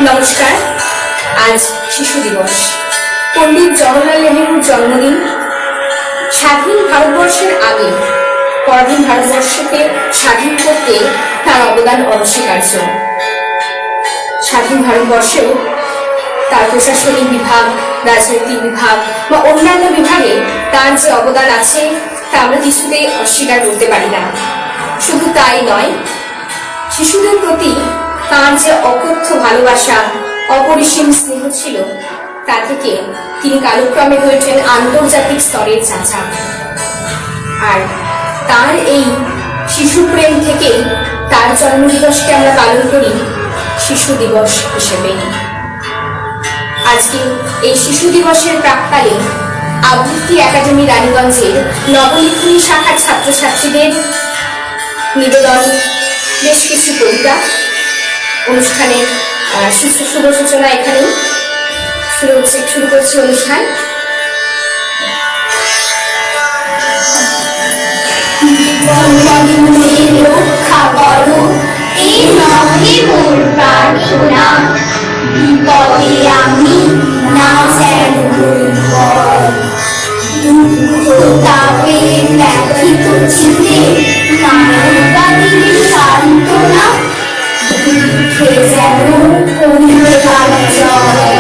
নমস্কার। আজ শিশু দিবস। পণ্ডিত জওহরলাল নেহরুর জন্মদিন। স্বাধীন ভারতবর্ষের আগে পরাধীন ভারতবর্ষকে স্বাধীন করতে তার অবদান অনস্বীকার্য। স্বাধীন ভারতবর্ষেও তার প্রশাসনিক বিভাগ, রাজনৈতিক বিভাগ বা অন্যান্য বিভাগে তার যে অবদান আছে তা আমরা কিছুতেই অস্বীকার করতে পারি না। শুধু তাই নয়, শিশুদের প্রতি তার যে অকথ্য ভালোবাসা, অপরিসীম স্নেহ ছিল, তা থেকে তিনি কালক্রমে হয়ে ওঠেন আন্তর্জাতিক স্তরের চাচা। আর তার এই শিশু প্রেম থেকেই তার জন্মদিবসকে আমরা পালন করি শিশু দিবস হিসেবে। আজকে এই শিশু দিবসের প্রাক্কালে আবৃত্তি একাডেমি রানীগঞ্জের নবলিখনী শাখার ছাত্রছাত্রীদের নিবেদন বেশ কিছু কবিতা। অনুষ্ঠানের শুভ সূচনা এখানেই শুরু করছি অনুষ্ঠান। রক্ষা করো, এই নহে মোর প্রার্থনা, বিপদে আমি না যেন দুঃখ তাপে ব্যথিত চিতে মানবতা দিলে সান্ত্বনা, দুঃখে যেন করিবে জয়,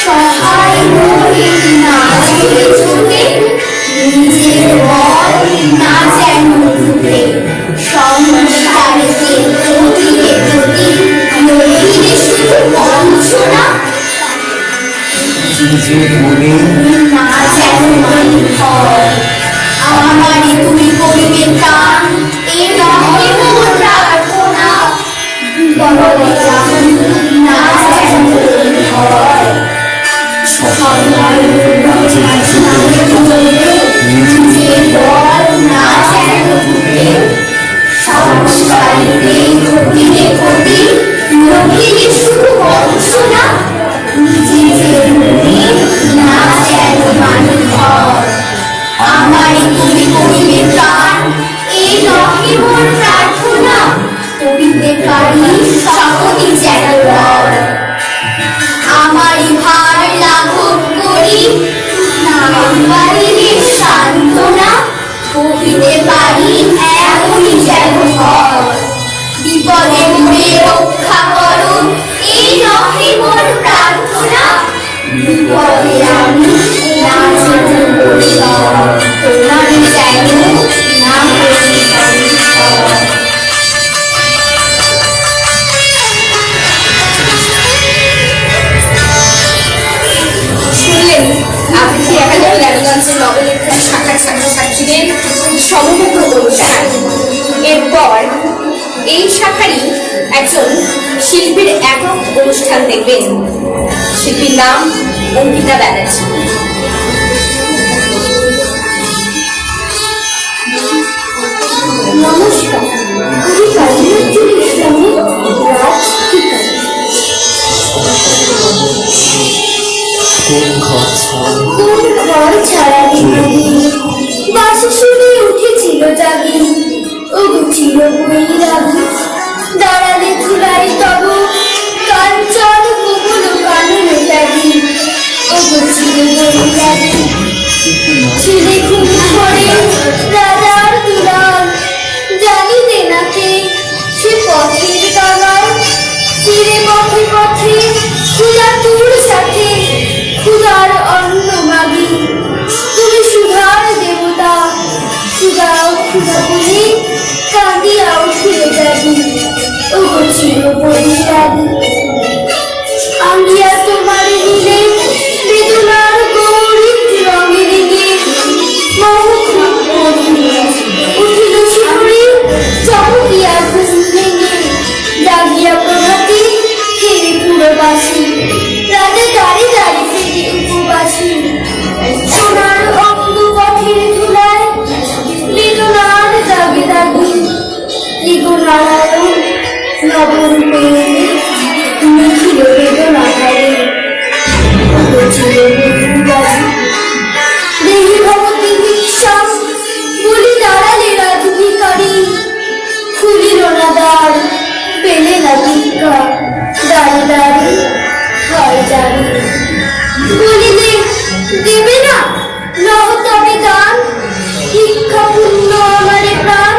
সহায় হয়ে না ঝুলে ঝুলে, নিজের বল না যেন ডুবে, সংসারেতে প্রতিরে প্রতি রহিলে শুধু বঞ্চনা, না যেন মানি হয়। আমারই তুমি করিবে প্রাণ, এ নহে মোর প্রার্থনা, বিপদে আমি না যেন হয়। নিজের বল না যেন ডুবে, সংসারেতে প্রতিরে প্রতি রহিলে শুধু বঞ্চনা, নিজের মনে না যেন মানি হয়। আমারই তুমি করিবে প্রাণ, এ নহে মোর প্রার্থনা, করিতে পারি সকলই যেন রয়। আমারই ভার লাঘব করি নারী পারিবে সান্ত্বনা, করিতে পারি এমনই যেন হয়। বিপদে মোরে রক্ষা করো, এই নহে মোর প্রার্থনা, বিপদে আমি না যেন করি তোমার যেন না করি হয়। শুনলেন আবৃত্তি একাডেমি রানীগঞ্জের নবলিখনী শাখার ছাত্রছাত্রীদের সমবেত অনুষ্ঠান। এরপর এই শাখারই একজন শিল্পীর একক অনুষ্ঠান দেখবেন। শিল্পীর নাম অঙ্কিতা ব্যানার্জি। নমস্কার, আমি কাজী নজরুল ইসলামের রাজ ঠিকানা। কোন ঘর ছাড়া দিন বাসে শুনে উঠেছিল জাগি, ওগো ছিল বৈরাগী, দাঁড়ালে ধুলাই তব কাঞ্চন কোমল কানন ত্যাগী, ওগো ছিল বৈরাগী। ছেলে খুন করে রাজার দুলাল, জানিতে না কে সে পথের কাঙাল, চিরে পথে পথে ক্ষুধা তোর সাথে, ক্ষুধার অন্ন মাগি, তুমি সুধার দেবতা, ক্ষুধাও ক্ষুধা বলে কাঁদিয়াও ফিরে যাবি, ওগো ছিল বৈরাগী। আঙ্গিয়া তোমার নিলে বেদনার গৌরিক রঙের গে, মহক্ষণ পড়িলে উঠিল শিহরে চমকিয়া ঘুম ভেঙে, জাগিয়া প্রভাতে ফেরে পুরবাসী, রাতে দাঁড়ে দাঁড়ে ফেরে উপবাসী, সোনার অঙ্গ পথের ধুলায় বেদনার দাগে দাগে, এগো নারায়ণ নবরূপে নিখিল বেদনা হারে, ছিল দেহি ভবতী ভিক্ষাম বলি দাঁড়ালে রাজভিকারী, খুলিল না দ্বার পেলে না ভিক্ষা, দেবে না লহ তবে দান, ভিক্ষা পূর্ণ আমারে প্রাণ।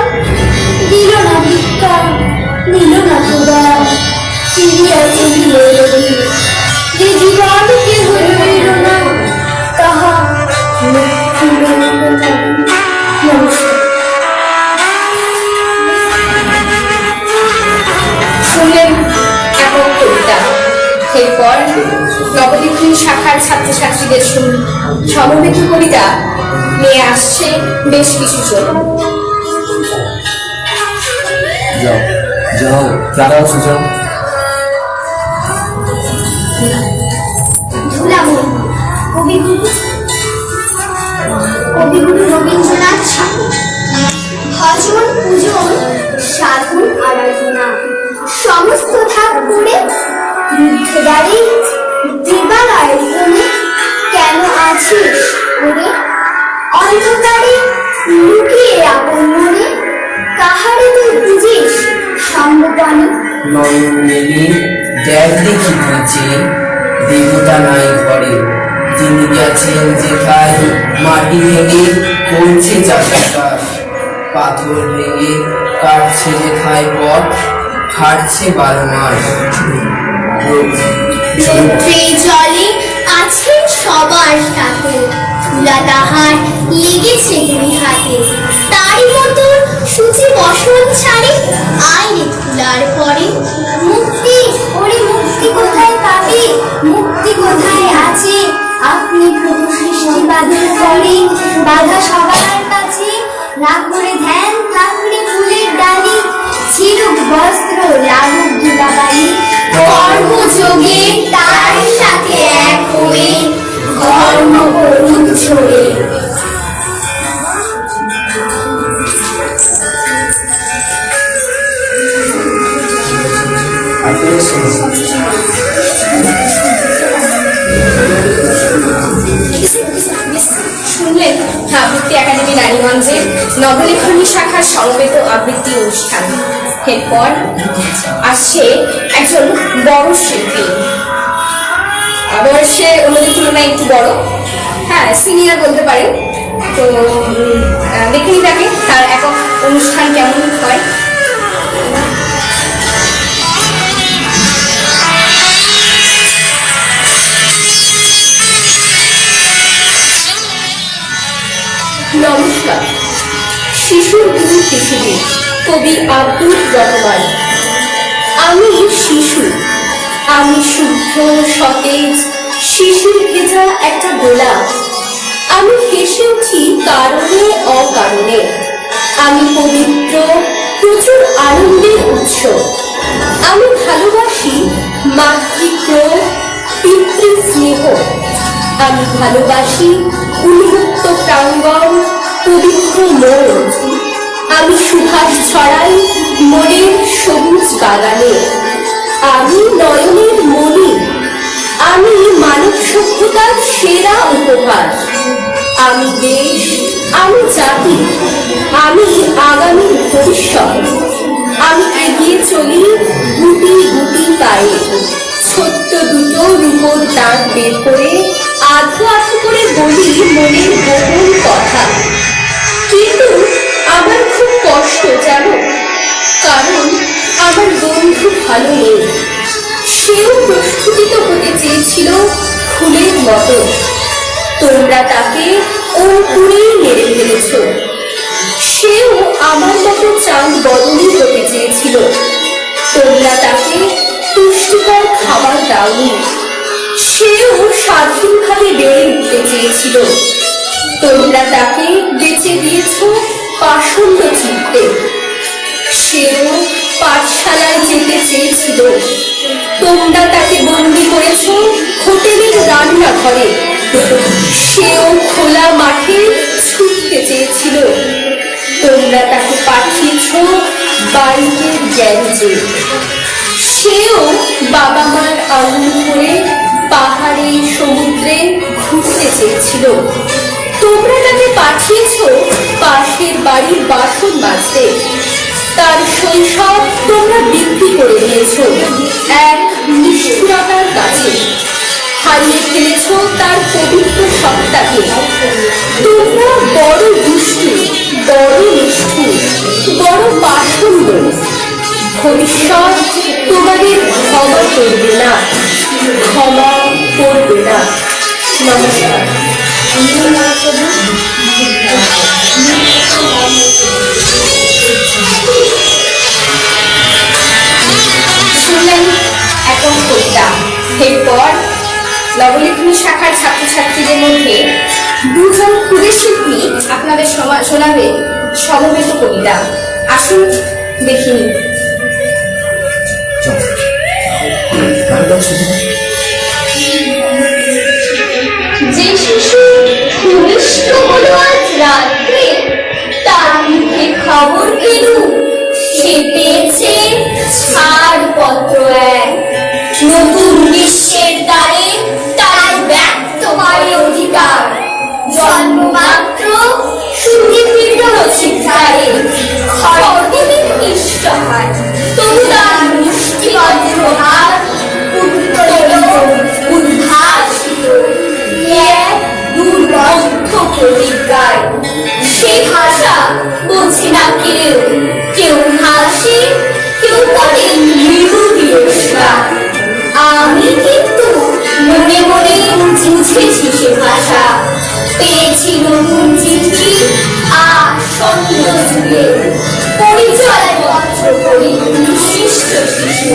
দিল না ভিক্ষা, দিল না প্রদান, চিড়িয়া চিড়িয়ে রবি যে জীবন কে হইল না, তাহা মুক্তি লইল না। নমস্কার। শুনলেন একক কবিতা। এরপর নবদ্বীপ শাখার ছাত্রছাত্রীদের সমবেত কবিতা নিয়ে আসছে বেশ কিছু জন। যাও যাও তারাও সুযোগ। ধুলামণি কবিগুরু রবীন্দ্রনাথ ঠাকুর। ভজন পূজন সাধন আরাধনা সমস্ত থাক করে রুদ্ধদ্বারে দেবার আয়োজনে কেন আছিস ওরে? অন্ধকারে লুকিয়ে আপন মনে কাহারে তুই বুঝিস সম্ভবনে? নয়ন মেলে দেখ দেখি বলছে দেবতা নাই ঘরে, তিনি গেছেন যেখায় মাটি ভেঙে করছে চাষাবাদ, পাথর ভেঙে কাটছে যেখায় পথ খাটছে 12 মাস। রৌদ্রে জলে আছেন সবার সাথে, তুলা তাহার লেগেছে দুই হাতে। তারই মতো সূচি বসন ছাড়ে আইনে তুলার পরে। মুক্তি ওরে মুক্তি কোথায় পাবে, মুক্তি কোথায় আছে? আপনি প্রভু সৃষ্টি বাঁধের পরে বাধা সবার কাছে। রাখরে ধ্যান থাকরে ফুলের ডালি, ছিলুক বস্ত্র লাগুক ধুলাবালি। কর্মযোগে তার সাথে এক হয়ে ধর্ম করুন ছড়ে। শুনলেন আবৃত্তি একাডেমি রানীগঞ্জের নবলেখনী শাখার সমবেত আবৃত্তি অনুষ্ঠান। এরপর আসছে একজন বড় শিল্পী, বয়সে অন্যদের তুলনায় একটু বড়, হ্যাঁ সিনিয়র বলতে পারেন। তো দেখে নিই তার একক অনুষ্ঠান কেমন হয়। নমস্কার। শিশুর গুরু পৃথিবী, কবি আব্দুর রহমান। আমি শিশু, আমি শুদ্ধ সতেজ শিশির ভেজা একটা গোলাপ। আমি হেসে উঠি কারণে অকারণে। আমি পবিত্র, প্রচুর আনন্দের উৎস। আমি ভালোবাসি মাতৃক্রোধ, পিতৃ স্নেহ। আমি ভালোবাসি উন্মুক্ত প্রাঙ্গণ, পবিত্র মন। আমি সুভাষ ছড়াই মনের সবুজ বাগানে। আমি নয়নের মণি, আমি মানব সভ্যতার সেরা উপহার। আমি দেশ, আমি জাতি, আমি আগামী ভবিষ্যৎ। আমি এগিয়ে চলি গুটি গুটি পায়ে, ছোট্ট দুটো রূপোর দাঁত বের করে আধো আধো করে বলি মনের গোপন কথা। কিন্তু আমার খুব কষ্ট জানো, কারণ আমার বন্ধু ভালো নেই। সেও প্রস্ফুটিত হতে চেয়েছিল ফুলের মতো, তোমরা তাকে অঙ্কুরেই মেরে ফেলেছ। সেও আমার মতো চাঁদ বদলি হতে চেয়েছিল, তোমরা তাকে পুষ্টিকর খাবার দাওনি। সেও স্বাধীনভাবে বেড়ে উঠতে চেয়েছিল, তোমরা তাকে বেঁচে দিয়েছ পাষণ্ড চিত্তে। সেও পাঠশালায় যেতে চেয়েছিল, তোমরা তাকে বন্দি করেছ হোটেলের রান্নাঘরে। সেও খোলা মাঠে ছুটতে চেয়েছিল, তোমরা তাকে পাঠিয়েছ বাইকের গ্যারেজে। সেও বাবা মার আঙুল করে পাহাড়ে সমুদ্রে ঘুরতে চেয়েছিল, তোমরা তাকে পাঠিয়েছ পাশের বাড়ির বাসন মাজতে। তার শৈশব তোমরা বিক্রি করে দিয়েছ এক নিষ্ঠুরতার কাছে। হারিয়ে ফেলেছ তার পবিত্র সত্তাকে। তোমরা বড় দুষ্টু, বড় নিষ্ঠুর, বড় পাষণ্ড। ভবিষ্যৎ তোমাদের ক্ষমা করবে না, ক্ষমা করবে না। নমস্কার। শুনলেন একক কবিতা। এরপর নবলেখনী শাখার ছাত্রছাত্রীদের মধ্যে দুজন ক্ষুদে শিল্পী আপনাদের শোনাবে সমবেত কবিতা। আসুন দেখি নিন। যে শিশু ভূমিষ্ঠ হলো আজ রাত্রে, তার মুখে খবর পেল সে পেয়েছে ছাড়পত্র এক। নতুন বিশ্বের দ্বারে তার ব্যক্ত করে অধিকার। জন্মমাত্র সুদীপিত শিক্ষারে খড়গিনী নিষ্ঠ হয়, তবু তার মুষ্টিবদ্ধ হাত উত্তরীয় উদ্ভাসিত এক দুর্বদ্ধ প্রতিজ্ঞায়। সে ভাষা বোঝে না কেউ, কেউ হাসে, কেউ করে মৃদু তিরস্কার। আমি কিন্তু মনে মনে বুঝেছি সে ভাষা। পেয়েছি নতুন চিঠি আর স্বপ্ন যুগে, পরিচয় পত্র করি নিঃশিষ্ট শিশু।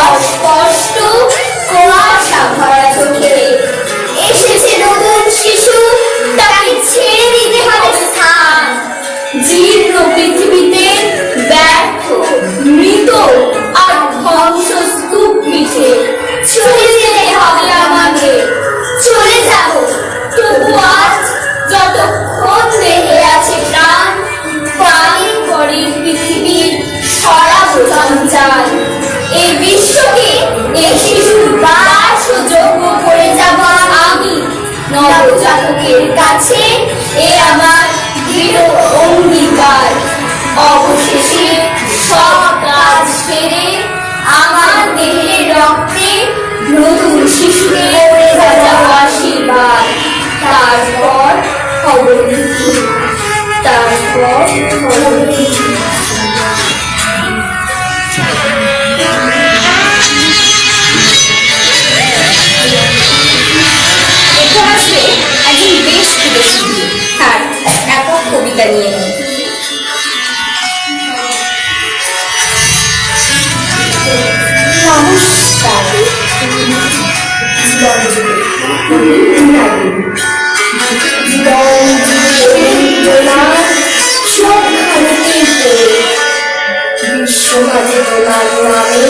অস্পষ্ট কুয়াশা ভরা চোখে এসেছে নতুন শিশু, তাকে ছেড়ে দিতে হবে স্থান। জীর্ণ পৃথিবীতে ব্যর্থ, মৃত আর ধ্বংস স্তূপ পিঠে চলে যেতে হবে আমাকে। চলে যাব তবু আজ যতক্ষণ দেহে আছে প্রাণ, পানি পরে পৃথিবীর সরাবো জঞ্জাল। এই বিশ্বকে এই শিশুর বাস ও যোগ্য করে যাব আমি নবজাতকের কাছে। এ আমার দৃঢ় অঙ্গীকার। অবশেষে সব কাজ সেরে আমার দেহের রক্তে নতুন শিশুকে করে যাব আশীর্বাদ। তারপর খবর লিখি, তারপর খবর লিখি। এখন আসবে একজন বেশ ক্ষুদে শিল্পী তার একক কবিতা নিয়ে। নমস্কার। বিশ্বমাঝে তোমার নামে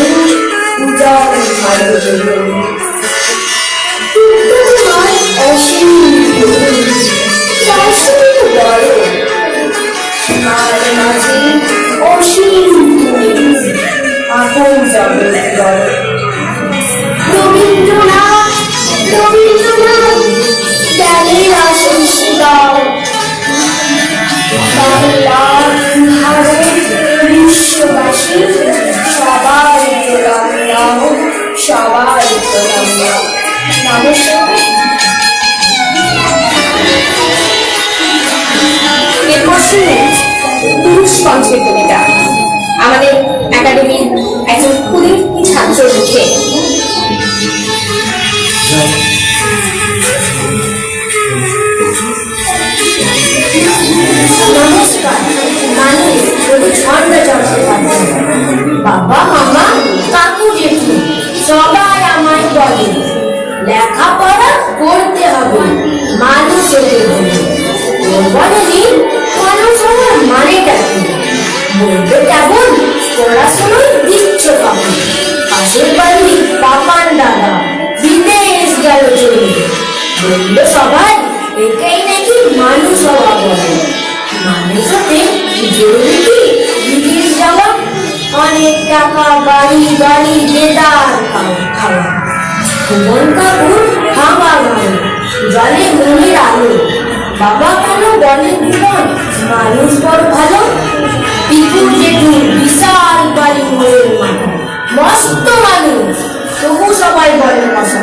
উজাড় ভালো তোমার অসীম বড়, আর মাঝে অসীম আপন জগৎ বড়। রবীন্দ্রনাথ, রবীন্দ্রনাথ জ্ঞানের আশিস দাও। বাংলার ভারত বিশ্ববাসী সবাই প্রণাম দাও, সবাই প্রণাম দাও। নমস্কার। এরপর শুনলেন পুরুষ কণ্ঠের কবিতা আমাদের একাডেমির একজন ক্ষুদে ছাত্র লিখে। নমস্কার। মানুষ যদি ঝর্ণা চট্টোপাধ্যায়। বাবা মামা কাকু জেঠু সবাই আমায় বলে লেখাপড়া করতে হবে, মানুষ হতে হবে। বলেনি মানুষ হওয়ার মানেটা কি? বলতে কেমন পড়াশোনায় দিচ্ছ কাপড়। পাশের বাড়ি পাপান দাদা বিদেশ গেল চলে, বললো সবাই এটাই নাকি মানুষ হওয়া বলে। মানুষ হতে জরুরি কি বিদেশ যাওয়া? অনেক টাকা, বাড়ি গাড়ি, দেদার খাওয়া। ভুবন কাকুর ভাঙা ঘরে জলে মনের আলো। বাবা কেন বলে ভুবন মানুষ বড় ভালো? পিকুর জেঠুর বিশাল বাড়ি মোড়ের মাথা, মস্ত মানুষ, তবু সবাই বলে মশা।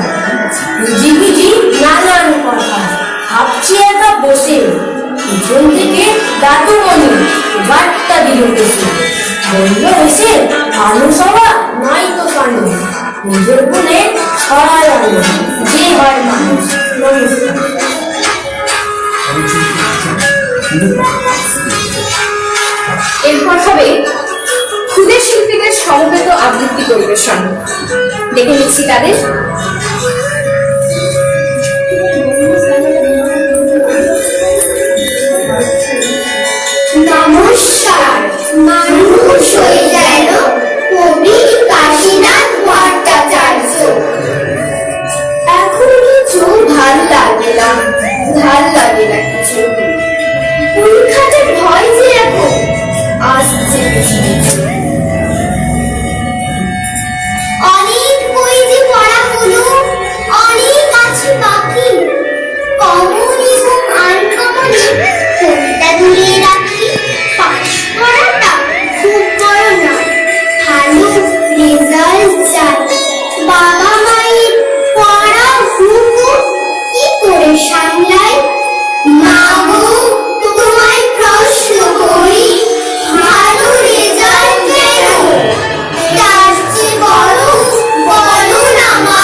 বলল হয়েছে মানুষ হওয়া নাই তো কারণ নিজের গুণে ছড়ায় আলো যে হয় মানুষ। এরপর হবে ক্ষুদে শিল্পীদের সমবেত আবৃত্তি পরিবেশন। দেখে নিচ্ছি তাদের। নমস্কার, মানুষ হয়ে গেল কবি কাশীনাথ ভট্টাচার্য। এখন কিছু ভাল লাগে না, ভাল লাগে না কিছু। পরীক্ষাতে ভয় যে এখন আসছে কিছু কিছু। অনেক বই যে পড়া হলো, অনেক আছে বাকি। কমন এবং আনকমনে কোনটা ধরিয়ে রাখি? পাশ করাটা খুব বড় না, ভালো রেজাল্ট চাই। বাবা মায়ের পড়া হুকুম কি করে সামলাই? মা গো, তোমায় প্রশ্ন করি, ভালো রেজাল্ট কেন? তার চেয়ে বরং বলো না মা,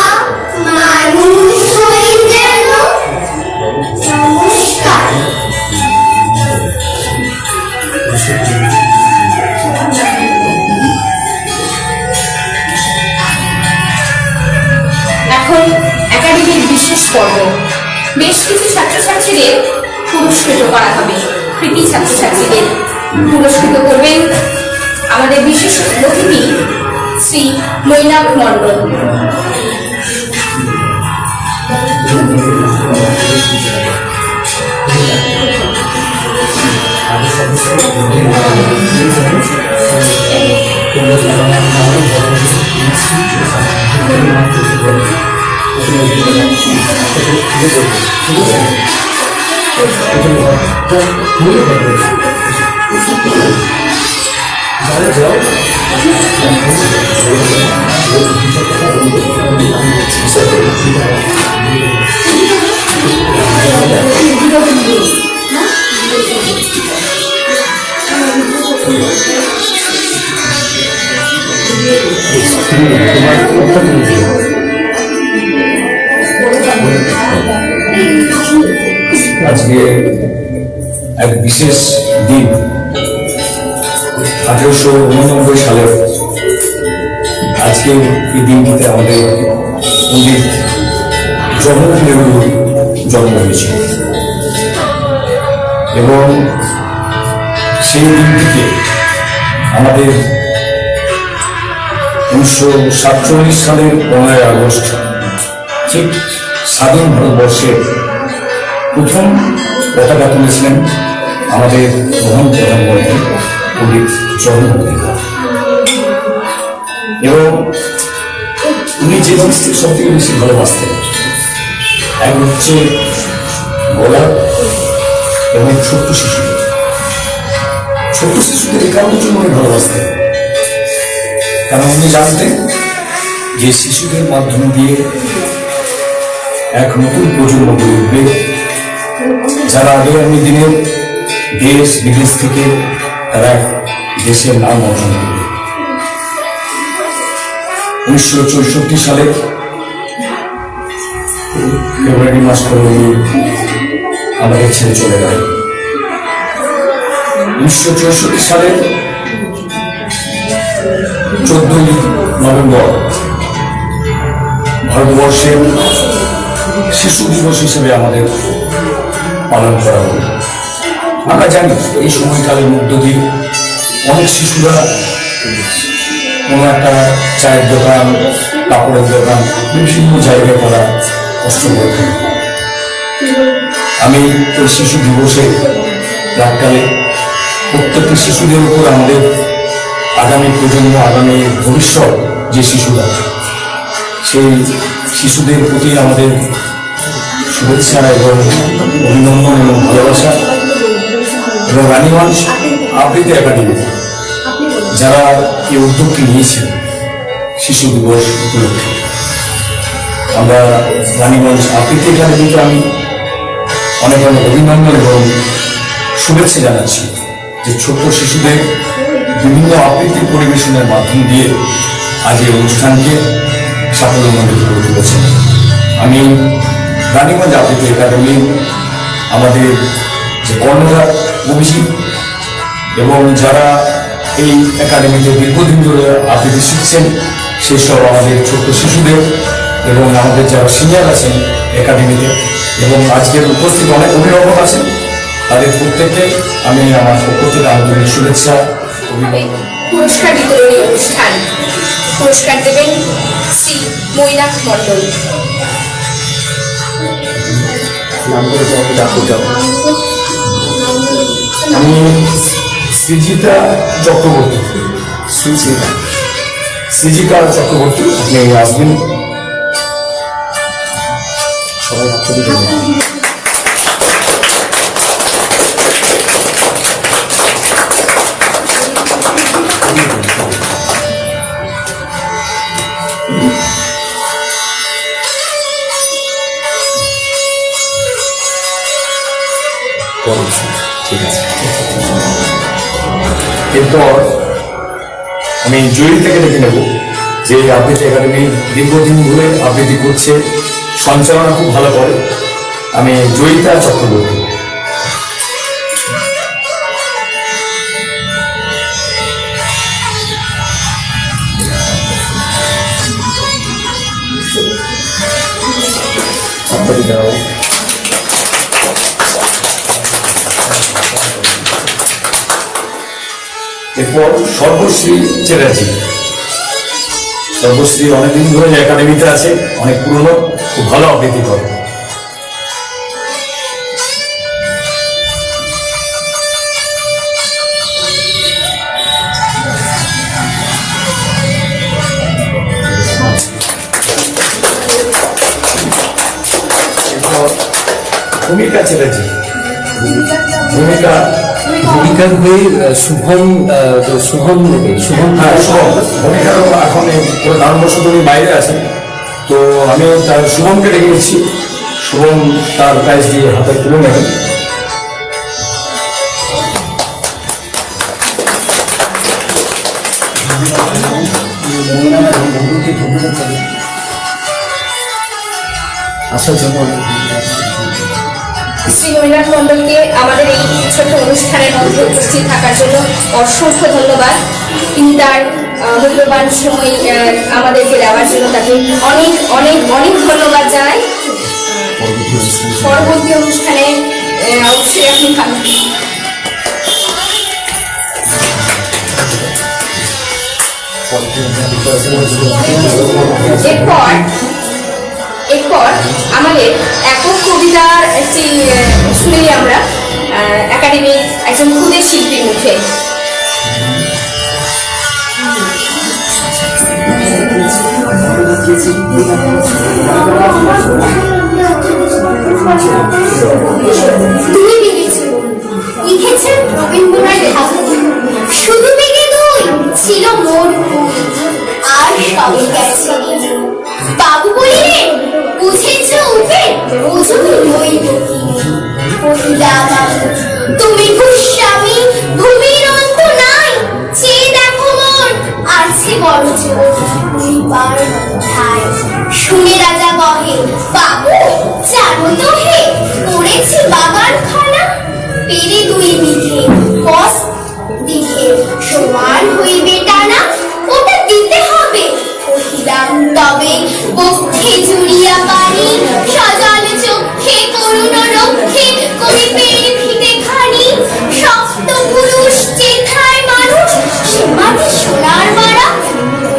মানুষ হয়ে যেন। নমস্কার। এখন একাডেমির বিশেষ পর্ব। বেশ কিছু ছাত্রছাত্রীদের পুরস্কৃত করা হবে। কৃতি ছাত্রছাত্রীদের পুরস্কৃত করবেন আমাদের বিশেষ অতিথি শ্রী মৈনাক মণ্ডল। আজকে এক বিশেষ দিন। 1889 সালের আজকে এই দিনটিতে আমাদের পণ্ডিত জওহরলাল নেহরুর জন্ম হয়েছিল এবং সেই দিনটিকে আমাদের 1947 সালের 15 আগস্ট ঠিক স্বাধীন ভারতবর্ষের প্রথম পতাকা তুলেছিলেন আমাদের মহান প্রধানমন্ত্রী পণ্ডিত জওহরলাল নেহরু। এবং উনি যে জিনিসটি সব থেকে বেশি ভালোবাসতেন, এক হচ্ছে গোলাপ এবং ছোট্ট শিশুদের। ছোট্ট শিশুদের এই কারণের জন্য উনি ভালোবাসতেন, কারণ উনি জানতেন যে শিশুদের মাধ্যম দিয়ে এক নতুন প্রজন্ম গড়ে উঠবে, যারা আগামী দিনে দেশ বিদেশ থেকে তারা দেশের নাম অর্জন করবে। 1964 সালে ফেব্রুয়ারি মাস করে উনি আমাদের ছেড়ে চলে গেলেন। 1964 সালের 14 নভেম্বর ভারতবর্ষের শিশু দিবস হিসেবে আমাদের পালন করা হলো। আমরা জানি এই সময়কালের মধ্য দিয়ে অনেক শিশুরা কোনো একটা চায়ের দোকান, কাপড়ের দোকান, বিভিন্ন জায়গায় করা কষ্ট করে থাকে। আমি এই শিশু দিবসে প্রাককালে প্রত্যেকটি শিশুদের উপর আমাদের আগামী প্রজন্ম, আগামী ভবিষ্যৎ যে শিশুরা, সেই শিশুদের প্রতি আমাদের শুভেচ্ছা এবং অভিনন্দন এবং ভালোবাসা। এবং রানীগঞ্জ আবৃত্তি একাডেমি যারা এই উদ্যোগটি নিয়েছেন শিশু দিবস উপলক্ষে, আমরা রানীগঞ্জ আবৃত্তি একাডেমিকে আমি অনেক অনেক অভিনন্দন এবং শুভেচ্ছা জানাচ্ছি যে ছোট্ট শিশুদের বিভিন্ন আবৃত্তি পরিবেশনের মাধ্যম দিয়ে আজ এই অনুষ্ঠানকে সাফল্যমণ্ডিত করে তুলেছেন। আমি রানীগঞ্জ আবৃত্তি একাডেমি আমাদের যে কর্ণধার অভিজিৎ এবং যারা এই একাডেমিতে দীর্ঘদিন ধরে আবৃত্তি শিখছেন সেসব আমাদের ছোট্ট শিশুদের এবং আমাদের যারা সিনিয়র আছেন একাডেমিতে এবং আজকের উপস্থিত অনেক অভিভাবক আছেন, তাদের প্রত্যেককে আমি আমার পক্ষ থেকে আন্তরিক শুভেচ্ছা অভিনন্দন। পুরস্কার বিতরণী অনুষ্ঠান। পুরস্কার দেবেন শ্রী মৈনাক মণ্ডল। আমি সৃজিতা চক্রবর্তী। সৃজিতা চক্রবর্তী, আপনি আসবেন। সবাই হাত তালি দেবেন। ঠিক আছে, এরপর আমি জয়ী থেকে দেখে নেব যে আবৃত্তি একাডেমি দীর্ঘদিন ধরে আবৃত্তি করছে, সঞ্চালনা খুব ভালো করে। আমি জয়িতা চক্রবর্তী। এরপর সর্বশ্রী চ্যাটার্জি। সর্বশ্রী অনেকদিন ধরে একাডেমিতে আছে, অনেক পুরনো, খুব ভালো আবৃত্তি করে। এরপর ভূমিকা চ্যাটার্জি। ভূমিকার হয়ে শুভম নেবে। হ্যাঁ, শুভম ভূমিকারও এখন কারণবশত উনি বাইরে আছেন, তো আমি তার শুভমকে ডেকে নিচ্ছি। শুভম তার প্রাইজ দিয়ে হাতে তুলে নেবেন। আসার জন্য শ্রী মৈনাক মণ্ডলকে আমাদের এই ছোট অনুষ্ঠানের মধ্যে উপস্থিত থাকার জন্য অসংখ্য ধন্যবাদ। তিনি তার মূল্যবান সময় আমাদেরকে দেওয়ার জন্য তাকে অনেক অনেক অনেক ধন্যবাদ জানাই। পরবর্তী অনুষ্ঠানে অবশ্যই আপনি থাকবেন। এরপর আমাদের একক কবিতার একটি শুনি আমরা একাডেমির একজন ক্ষুদে শিল্পীর মুখে। তুমি লিখেছো, লিখেছেন রবীন্দ্রনাথ ঠাকুর। শুধু বেগে দুই ছিল মোর ফুল, আর সবে গেছে বাবু বলিলে বুঝেছ উঠে বোঝনি নই তুমি ভূস্বামী ভূমির অন্ত নাই, চেয়ে দেখো মোর আছে বড় জোর পরিবার ঠাই। শুনে রাজা কহে বাবু জানো তো হে করেছি বাগান খানা, পেরে দুই বিঘে কস দিঘে সমান হইবে টানা, ওটা দিতে হবে কহিলাম তবে বক্ষে জুড়িয়া পানি, সজল চক্ষে করুণ রক্ষে করিবেন ভিটে খানি। সপ্ত পুরুষ চেথায় মানুষ সীমাতে সোনার মারা,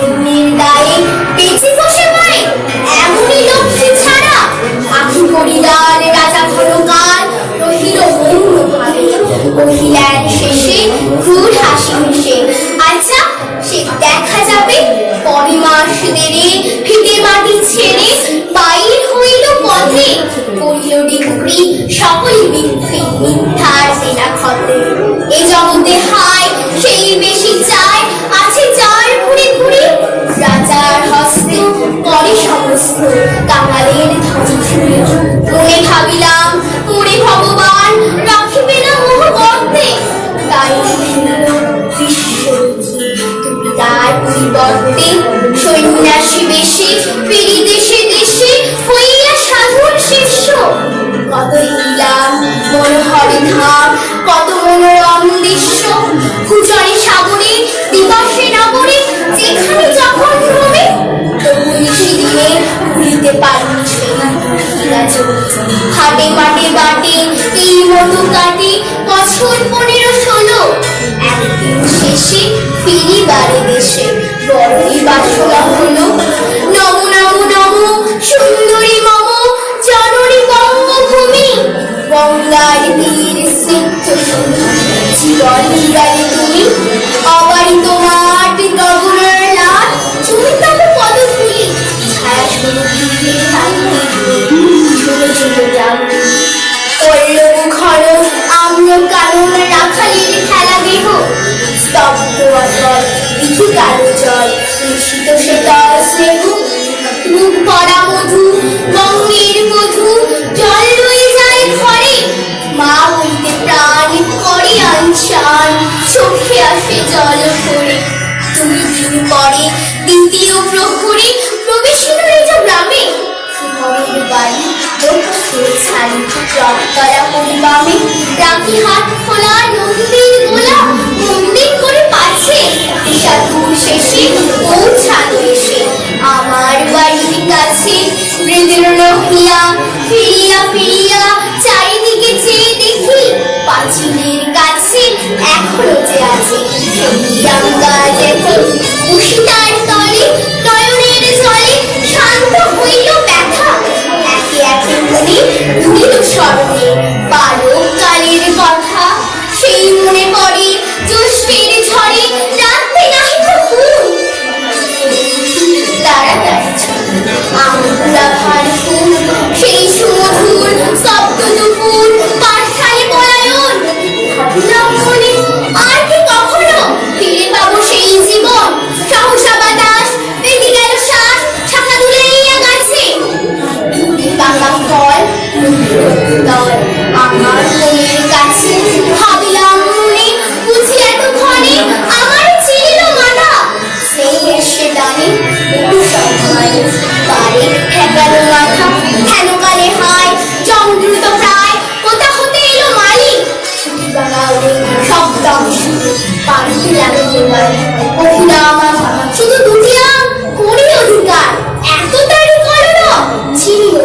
অন্যের দায়ে বেঁচে বসে মায়ে এমনই লক্ষ্মী ছাড়া। আখি করিলাল রাজা ক্ষণকাল রহিল মৌন ভাবে, কহিলেন শেষে ক্রূর হাসি হেসে আচ্ছা পরিবর্তে সন্ন্যাসী বেশে ফিরি দেশে দেশে হইয়া সাধুর শিষ্য। কত ইলাম মনোহর ধাম, কত মনোরম দৃশ্য, কুচরে সাগরে দিবসে নগরে যেখানে যখন ভ্রমে, তবু নিশিদিনে ভুলিতে পারিনি সেই হাটে মাটে বাটে এই মতো কাটে বছর 15-16। একদিন শেষে ফিরি বাড়ি দেশে, বড়ই বাসনা হলো। নম নম নম সুন্দরী মম জননী বঙ্গভূমি, গঙ্গার তীর স্নিগ্ধ জীবন বিরালে তুমি। অবারিত মাঠ গগনের লাট, তুমি তব পদধূলি ছায়া সমুদ্রে থাকতে ঝুলে ঝুলে যাও। পল্লব ঘন আম্র কানন রাখালির খেলা দেহ, স্তব্ধ অটল দিঘি কালো জল নিশিত শীতল স্নেহ। রূপ পরা মধু গঙ্গের মধু জল রয়ে যায় ঘরে, মা বলতে প্রাণ করে আনসান চোখে আসে জল করে। 2 দিন পরে দ্বিতীয় প্রহরে প্রবেশিল নিজ গ্রামে, ঘরের বাড়ি দক্ষিণ ছাড়ি রথতলা পরিবামে। রাখি হাট খোলা নন্দীর গোলা মন্দির করে পাশে, সাধুর শেষে পৌঁছানো এসে আমার বাড়ির কাছে। হৃদয় রহিয়া ফিরিয়া ফিরিয়া চারিদিকে চেয়ে দেখি, পাঁচিলের কাছে এখনো যে আছে সেই গাছ এখন। উষিতার তলে নয়নের জলে শান্ত হইল ব্যথা, একে একে মনে ভুলিল স্মরণে বালক কালের কথা। সেই মনে পড়ে জ্যৈষ্ঠের ঝড়ে রাখতে নাহি তো ফুল, তাড়াতাড়ি আঙ্গুলা ভার ফুল। সেই সুমধুর শব্দ দুপুর পাঠশালে পলায়ন, ভাবলাম মনে আর কি কখনো ফিরে পাবো সেই জীবন। সহসা বাতাস বেঁধে গেল শ্বাস, শাখা দুলাইয়া গাছে বাঁকা ফল দল আমার মনের কাছে। ভাবিলাম মনে বুঝি এতক্ষণে আমার ছিল মাথা, সেই এসে দানে একটু সম্মান বাড়ি ঠেকানো মাথা। হেন কালে হায় জমদ্রুত প্রায় কোথা হতে এলো মালি, শব্দম শুনে পাখিতে লাগলো গায়ে। কহিলাম শুধু 2টি আম করি অধিকার, এত তাড়ি করো না। চিনিল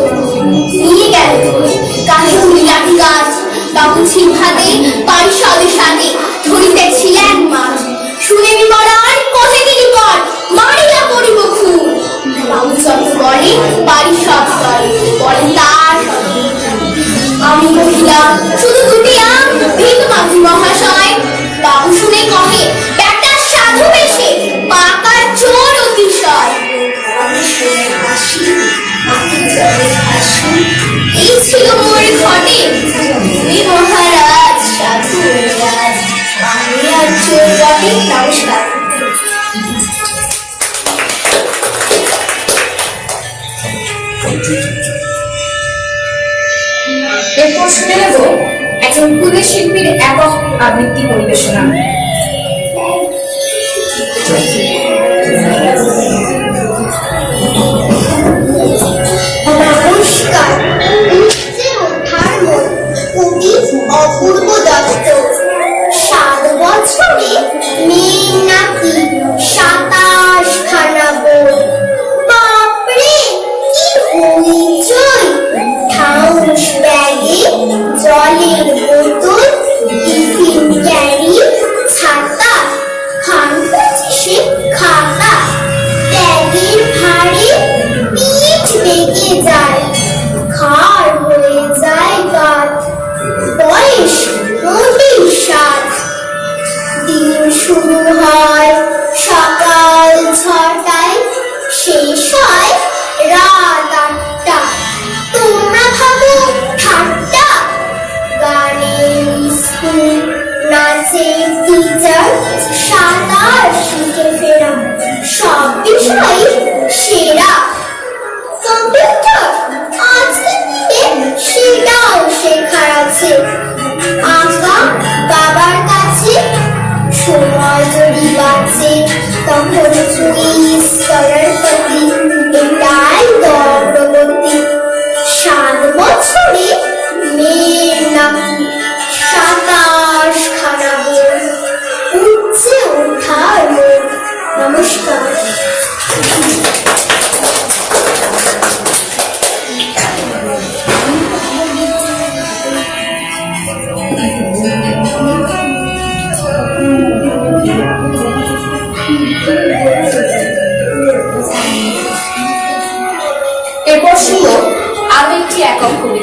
নিয়ে গেল ধরে কানে তুলি লাঠি গাছ, বাবুছির ভাতে পারিষদের সাথে ধরিতেছিল এক মাছ। শুনে বিবরণ কহে তিনি কর, মারিয়া করিব খুন। বাবু যত বলে পারিষদ করে, বলেন তার আমি কহিলাম শুধু 2টি আম ভিক মাঝি মহাশয়। বাবু শুনে কহে একটা সাধু বেশে পাকার চোর অতিশয়। আমি শুনে হাসি মাকে জলে হাসি, এই ছিল মোর ঘটে। তুমি মহারাজ সাধু রাজ, আমি আর চোর বটে। নমস্কার। এরপর শুনে নেব একজন ক্ষুদে শিল্পীর একক আবৃত্তি পরিবেশনা। নমস্কার। উঠছে ওঠার মন, কবি অপূর্ব দত্ত। 7 বছরে মেয়ে নাকি 27 খানা বই। বাপরে কি হইচই! ঠাউস ব্যাগে জলের বোতল, টিফিন ক্যারি, ছাতা, খান 25 খাতা। ব্যাগের ভারে পিঠ বেঁকে যায়, খাড় হয়ে যায় গাত। বয়স মোটেই 7। দিন শুরু হয় সকাল 6টায়, শেষ হয় রাত 8টা। তোমরা ভাবো ঠাট্টা? গানের স্কুল, নাচের টিচার, সাঁতার শিখে ফেরা, সব বিষয় সেরা। কম্পিউটার আজকে দিনে সেটাও শেখার আছে। আঁকা বাবার কাছে, সময় যদি বাঁচে তখন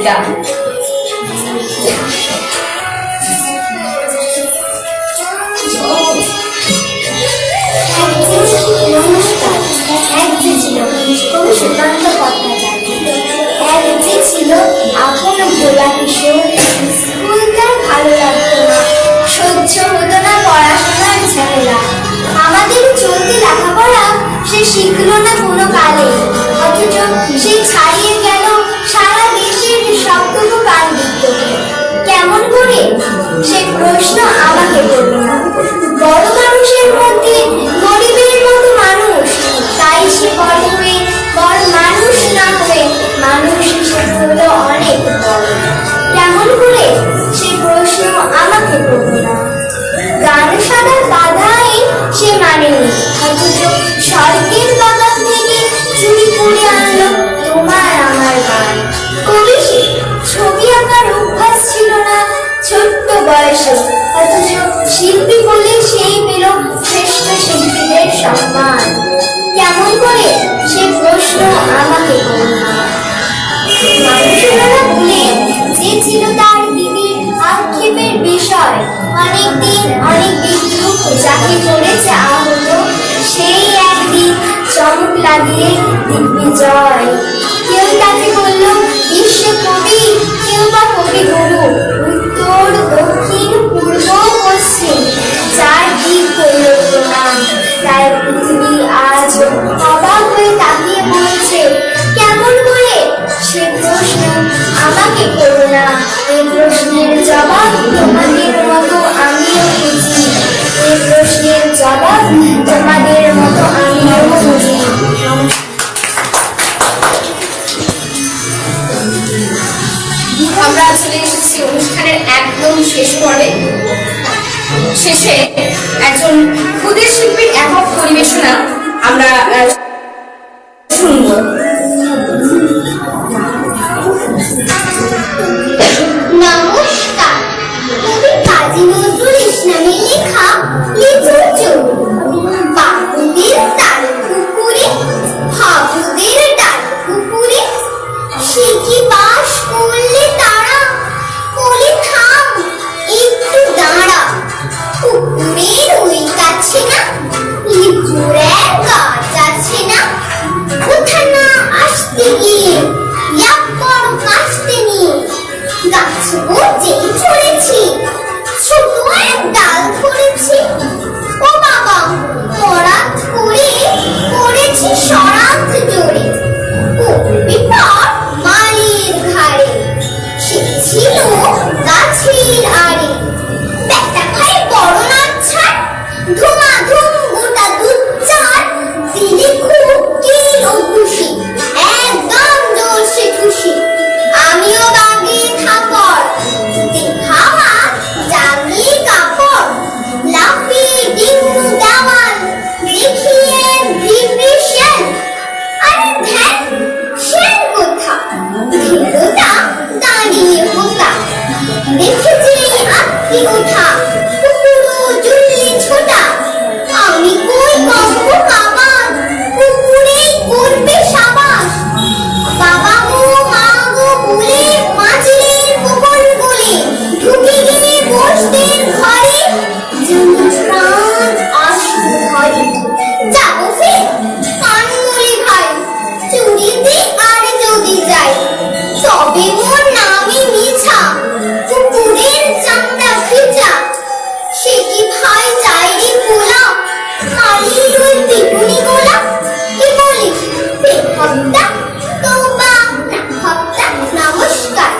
কবিতা। এক যে ছিল কবি সুকান্ত ভট্টাচার্য, এক যে ছিল আপন ভোলা কিশোর, স্কুলটা ভালো লাগতো না, সহ্য হতো না পড়াশোনার ঝামেলা, আমাদের চলতে লেখাপড়া সে শিখলো না কোনো কালে, অথচ সে ছাড়িয়ে গেল সারা দেশের সবটুকু পাণ্ডিত্যকে। কেমন করে সে প্রশ্ন আমাকে করলো না। বড় মানুষের মধ্যে গরিবের মতো মানুষ, তাই সে বড় হয়ে বড় মানুষ না হয়ে মানুষ হিসেবে হলো অনেক বড়। কেমন করে সে প্রশ্ন আমাকে করলো না। গান সাদার বাধা আইন সে মানেনি, অথচ স্বর্গের বাগান থেকে চুরি করে আনলো তোমার আমার গান। কবি ছবি আঁকার অভ্যাস ছিল না ছোট্ট বয়সে, অথচ শিল্পী বলে সেই পেল শ্রেষ্ঠ শিল্পীদের সম্মান। কেমন করে সে প্রশ্ন আমাকে করল না। মানুষেরা বলে যে ছিল তার দিদির আক্ষেপের বিষয়, অনেকদিন অনেক বিদ্রুপ যাকে করেছে আহত, সেই একদিন চমক লাগিয়ে দিগ্বিজয়। কেউ তাকে বলল বিশ্বকবি, কেউ বা কবিগুরু, উত্তর দক্ষিণ পূর্ব পশ্চিম চার দিক করল প্রণাম। তাই পৃথিবী আজ অবাক হয়ে তাকিয়ে বলছে, কেমন করে সে প্রশ্ন আমাকে করো না। এই প্রশ্নের জবাব তোমাদের মতো আমিও বুঝি, এই প্রশ্নের জবাব তোমাদের মতো আমিও বুঝি। আমরা চলে এসেছি অনুষ্ঠানের একদম শেষ পর্বে। শেষে একজন ক্ষুদে শিল্পীর একক পরিবেশনা আমরা শুনব। নমস্কার, কবি কাজী নজরুল ইসলামের লেখা লিচুর চড়ুই। বাবুদের তাল পুকুরে, হাবুদের ডাল পুকুরে, সে কি বাস করলে তারা, বলে থাম একটু দাঁড়া, পুকুরের ওই কাছে না লিচুর এক গাছ আছে না, কোথা না আসতে গিয়ে এক বড় কাশতে নিয়ে গাছ যেই চড়েছি ছোট এক ডাল ধরেছি, ও বাবা মরাত করে পড়েছি সরাত জোরে, পড়বে পর মালির ঘাড়ে, সে ছিল গাছের আড়ে, ব্যাটা খায় বড় নাচ্ছার, ধুমাধুম গোটা দুধ চার, দিলে খুব কিল ও খুশি, একদম জোরসে খুশি, আমিও বাগে থাকর, দেখাওয়া জাগি কাপড়, লাফিয়ে ডিঙ্গু দেওয়াল, দেখিয়ে ভিব্রেশন, আরে ধ্যান সেন কোথা, ধীরতা দাঁড়িয়ে হোতা, দেখেছি আত্মি ওঠা, কুকুরও জুললে ছোটা, আমি কই কম্প কামান, কুকুরেই করবে সাবাস, বাবা গো মা গো বলে মাঝির কোমল গলে, ঢুকে গিয়ে বসতেন ঘরে, যেন প্রাণ আসত ঘরে, যাবো ফের কান মলে ভাই, চুরিতে আর যদি যাই, তবে মোর নামে মিছা, কুকুরের চামড়া ফিচা, সে কি ভাই যায় রে কোলা, কালির ওই পিটুনি গোলা, কি বলি হত্যা তোবা না হত্যা। নমস্কার।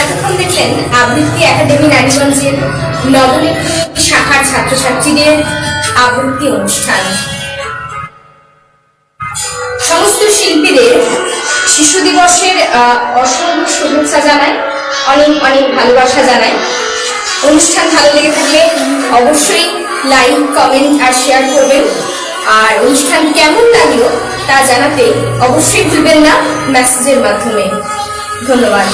এতক্ষণ দেখলেন আবৃত্তি একাডেমি নারায়ণগঞ্জের নবনির্বাচিত শাখার ছাত্রছাত্রীদের আবৃত্তি অনুষ্ঠান। সমস্ত শিল্পীদের শিশু দিবসের অসংখ্য শুভেচ্ছা জানাই, অনেক অনেক ভালোবাসা জানাই। অনুষ্ঠান ভালো লেগে থাকলে অবশ্যই লাইক, কমেন্ট আর শেয়ার করবেন। আর অনুষ্ঠান কেমন লাগলো তা জানাতে অবশ্যই ভুলবেন না মেসেজের মাধ্যমে। ধন্যবাদ।